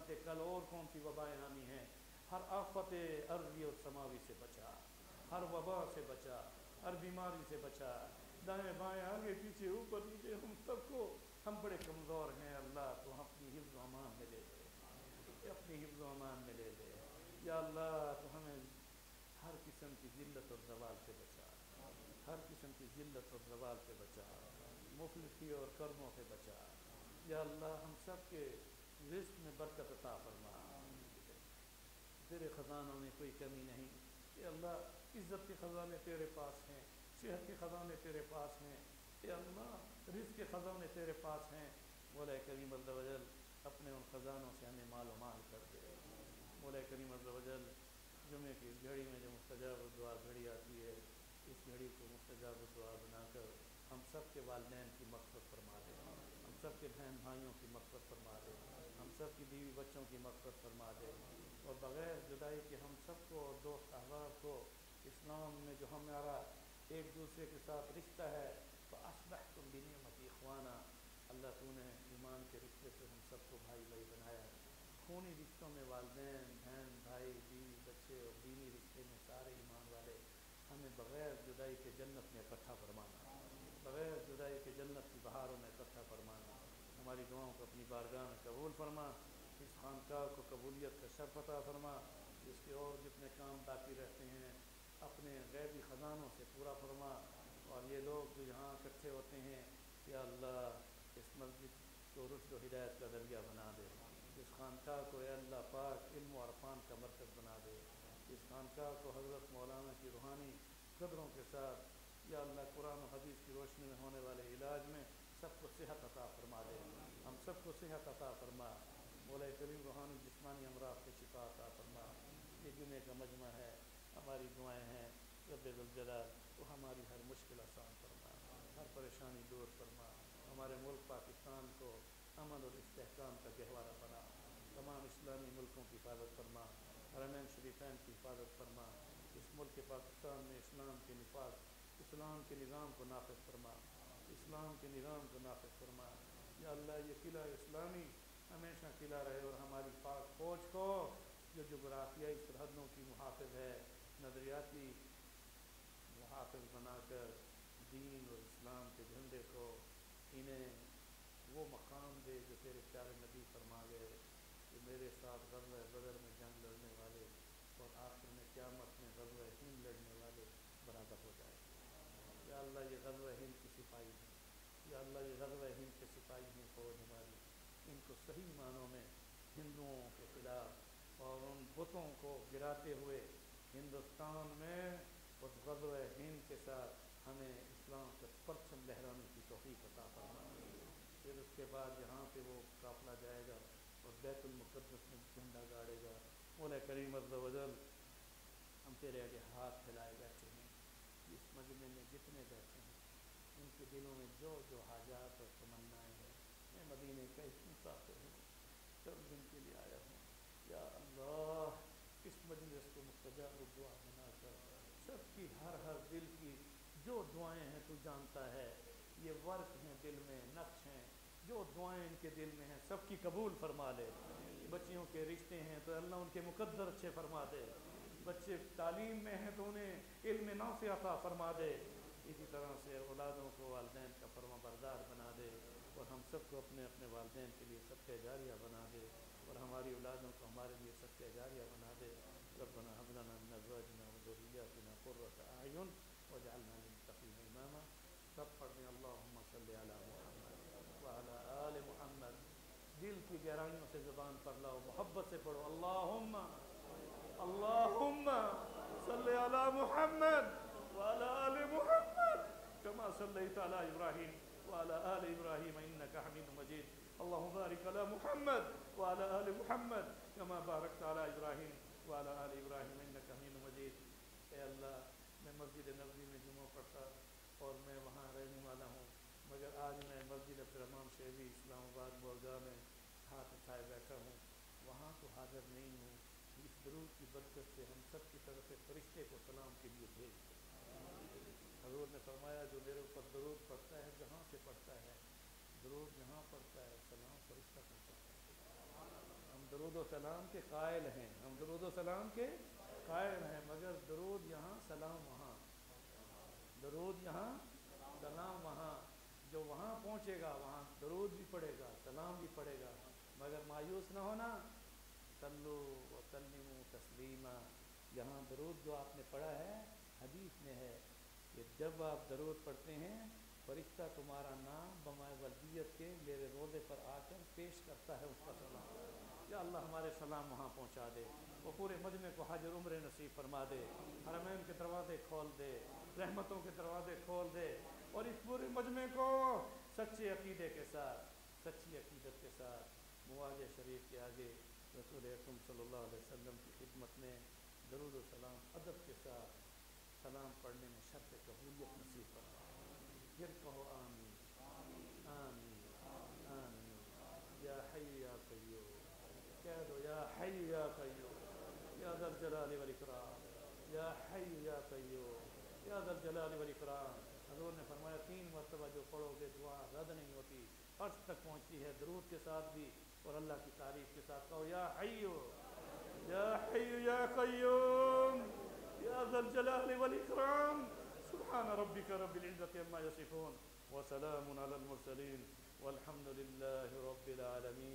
جانتے کل اور کون سی وبائیں آنی ہیں. ہر آفت ارضی اور سماوی سے بچا، ہر وبا سے بچا، ہر بیماری سے بچا. دائیں بائیں آگے پیچھے اوپر نیچے ہم سب کو، ہم بڑے کمزور ہیں اللہ، تو اپنی حفظ و امان میں لے لے، اپنی حفظ و امان میں لے لے. یا اللہ تو ہمیں ہر قسم کی ذلت اور زوال سے بچا، ہر قسم کی ذلت اور زوال سے بچا، مفلسی اور کربوں سے بچا. یا اللہ ہم سب کے رزق میں برکت عطا فرما، تیرے خزانوں میں کوئی کمی نہیں. اے اللہ عزت کے خزانے تیرے پاس ہیں، صحت کے خزانے تیرے پاس ہیں. اے اللہ رزق کے خزانے تیرے پاس ہیں. مولا کریم عز و جل اپنے ان خزانوں سے ہمیں مال و مال کر دے. مولا کریم عز و جل جمعے کی اس گھڑی میں جو مستجاب الدعا گھڑی آتی ہے، اس گھڑی کو مستجاب الدعا بنا کر ہم سب کے والدین کی مغفرت فرما دے، ہم سب کے بہن بھائیوں کی مغفرت فرما دے، ہم سب کی بیوی بچوں کی مغفرت فرما دے. اور بغیر جدائی کے ہم سب کو اور دوست احباب کو اسلام میں جو ہمارا ایک دوسرے کے ساتھ رشتہ ہے، فَأَصْبَحْتُمْ بِنِعْمَتِي إِخْوَانًا، اللہ تو نے ایمان کے رشتے سے ہم سب کو بھائی بھائی بنایا. خونی رشتوں میں والدین، بہن، بھائی، بیوی، بچے اور دینی رشتے میں سارے ایمان والے، ہمیں بغیر جدائی کے جنت میں اکٹھا فرمانا، بغیر جدائی کے جنت کی بہاروں میں اکٹھا فرمانا. ہماری دعاؤں کو اپنی بارگاہ میں قبول فرما. اس خانقاہ کو قبولیت کا شرف عطا فرما. اس کے اور جتنے کام باقی رہتے ہیں اپنے غیبی خزانوں سے پورا فرما. اور یہ لوگ جو یہاں اکٹھے ہوتے ہیں، یا اللہ اس مسجد کو رشد و ہدایت کا ذریعہ بنا دے. اس خانقاہ کو اے اللہ پاک علم و عرفان کا مرکز بنا دے. اس خانقاہ کو حضرت مولانا کی روحانی قدروں کے ساتھ، یا اللہ قرآن و حدیث کی روشنی میں ہونے والے علاج میں سب کو صحت عطا فرما دے. ہم سب کو صحت عطا فرما. مولا کریم روحانی جسمانی امراض سے شفا عطا فرما. یہ جمعے کا مجمع ہے، ہماری دعائیں ہیں رب ذوالجلال تو ہماری ہر مشکل آسان فرما، ہر پریشانی دور فرما. ہمارے ملک پاکستان کو امن اور استحکام کا گہوارہ بنا. تمام اسلامی ملکوں کی حفاظت فرما، حرمین شریفین کی حفاظت فرما. اس ملک پاکستان میں اسلام کے نفاذ، اسلام کے نظام کو نافذ فرما، اسلام کے نظام کو نافذ فرما. یا اللہ یہ قلعہ اسلامی ہمیشہ قلعہ رہے، اور ہماری پاک فوج کو جو جغرافیائی سرحدوں کی محافظ ہے، نظریاتی محافظ بنا کر دین اور اسلام کے جھنڈے کو انہیں وہ مقام دے جو تیرے پیارے نبی فرما گئے کہ میرے ساتھ غزوہ بدر میں جنگ لڑنے والے اور آخر میں قیامت میں غزوہ ہند لڑنے والے برابر ہو جائے. یا اللہ یہ غزوہ ہند کی سپاہی ہیں، یا اللہ یہ غزوہ ہند کے سپاہی ہیں فوج ہماری، ان کو صحیح معنوں میں ہندوؤں کے خلاف اور ان بتوں کو گراتے ہوئے ہندوستان میں اس غزوہ ہند کے ساتھ ہمیں اسلام کا پرچم لہرانے کی توفیق عطا فرما. پھر اس کے بعد یہاں پہ وہ قافلہ جائے گا اور بیت المقدس میں جھنڈا گاڑے گا. مولا کریم عز و جل ہم تیرے آگے ہاتھ پھیلائے بیٹھے ہیں. اس مجمع میں جتنے بیٹھے ہیں ان کے دلوں میں جو جو حاجات اور تمنائیں ہیں، میں مدینے کا ایک مسافر ہوں، چند دن کے لیے آیا ہوں. یا اللہ اس مجلس کو مستجاب الدعا بنا کر سب کی ہر دل کی جو دعائیں ہیں تو جانتا ہے، یہ ورق ہیں دل میں، نقش ہیں، جو دعائیں ان کے دل میں ہیں سب کی قبول فرما لے. بچیوں کے رشتے ہیں تو اللہ ان کے مقدر اچھے فرما دے. بچے تعلیم میں ہیں تو انہیں علم نافع عطا فرما دے. اسی طرح سے اولادوں کو والدین کا فرما بردار بنا دے، اور ہم سب کو اپنے اپنے والدین کے لیے صدقہ جاریہ بنا دے، اور ہماری اولادوں کو ہمارے لیے صدقہ جاریہ بنا دے. ربنا هب لنا من ازواجنا وذرياتنا قرة اعین واجعلنا للمتقین اماما. سب پڑھ دیں اللہم صلی علی محمد وعلی آل محمد. دل کی گہرائیوں سے زبان پر لاؤ، محبت سے پڑھو اللہم صلی علی محمد وعلی آل محمد کما صلیت علی ابراہیم وعلی آل ابراہیم انک حمید مجید. اللہم بارک علی محمد وعلی آل محمد کما بارکت علی ابراہیم وعلی آل ابراہیم انک حمید مجید. اے اللہ میں مسجد نبوی میں جمعہ پڑھتا اور میں وہاں رہنے والا ہوں، مگر آج میں مسجد عبدالرحمن شیبی اسلام آباد بولگاہ میں ہاتھ اٹھائے بیٹھا ہوں، وہاں تو حاضر نہیں ہوں. اس درود کی برکت سے ہم سب کی طرف سے فرشتے کو سلام کے لیے بھیج دیں. حضور نے فرمایا جو میرے اوپر درود پڑھتا ہے جہاں سے پڑھتا ہے، درود جہاں پڑھتا ہے سلام فرشتہ پہنچاتا ہے. ہم درود درود و سلام کے قائل ہیں، ہم درود و سلام کے قائل ہیں، مگر درود یہاں سلام وہاں، درود یہاں سلام وہاں، جو وہاں پہنچے گا وہاں درود بھی پڑے گا سلام بھی پڑے گا، مگر مایوس نہ ہونا، صلو وسلموا تسلیما، یہاں درود جو آپ نے پڑھا ہے حدیث میں ہے کہ جب آپ درود پڑھتے ہیں فرشتہ تمہارا نام بمائے ولدیت کے میرے روضے پر آ کر پیش کرتا ہے اس کا سلام، یا اللہ ہمارے سلام وہاں پہنچا دے، وہ پورے مجمع کو حج اور عمرے نصیب فرما دے، حرمین کے دروازے کھول دے، رحمتوں کے دروازے کھول دے، اور اس پورے مجمع کو سچے عقیدے کے ساتھ، سچی عقیدت کے ساتھ مواضع شریف کے آگے رسول اکرم صلی اللہ علیہ وسلم کی خدمت میں درود و سلام ادب کے ساتھ سلام پڑھنے میں شرط قبولیت نصیب فرما، پھر کہو آمین آمین آمین، یا حی یا قیوم، کہہ دو یا حی یا قیوم یا ذا الجلال والاکرام، یا حی یا قیوم یا ذا الجلال والاکرام۔ حضور نے فرمایا 3 مرتبہ جو پڑھو گے دعا رد نہیں ہوتی، عرش تک پہنچتی ہے، درود کے ساتھ بھی اور اللہ کی تعریف کے ساتھ کہو یا حی یا قیوم یا ذا الجلال والاکرام، سبحان ربک رب العزة عما یصفون وسلام علی المرسلین والحمد للہ رب العالمین۔